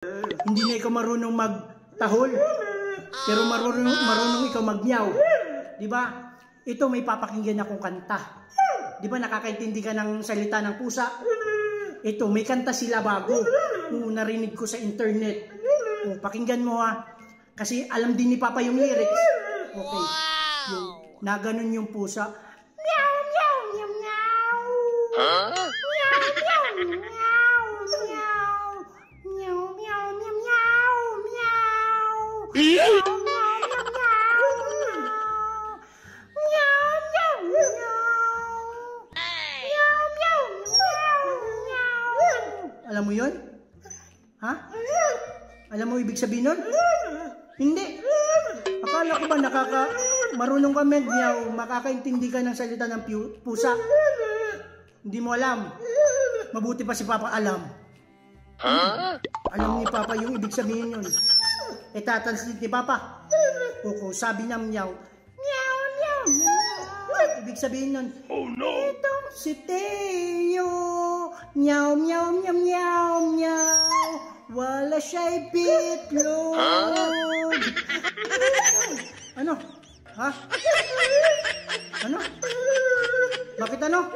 Hindi na ikaw marunong magtahol, pero marunong ikaw magmeow. Di ba? Ito may papakinggan akong kanta. Di ba nakakaintindi ka ng salita ng pusa? Ito, may kanta sila bago. Narinig ko sa internet. Pakinggan mo ha. Kasi alam din ni Papa yung lyrics. Okay. Yung, na ganun yung pusa. Meow, meow, meow, meow. Huh? Meow, meow, meow, meow. Meow, meow, meow, meow, meow. Meow, meow, meow, meow. Meow, meow, meow. Meow, meow, meow. Alam mo yun? Ha? Alam mo ibig sabihin nun? Hindi. Akala ko ba marunong ka mag-meow, makakaintindi ka ng salita ng pusa? Hindi mo alam. Mabuti pa si Papa alam. Alam ni Papa yung ibig sabihin yun. Tatanslate ni Papa. Kung sabi niya meow, meow, meow, meow. Ibig sabihin nun, oh no! Itong si Teo. Meow, meow, meow, meow, meow. Wala siya'y bitlog. Ano? Ha? Ano? Bakit ano?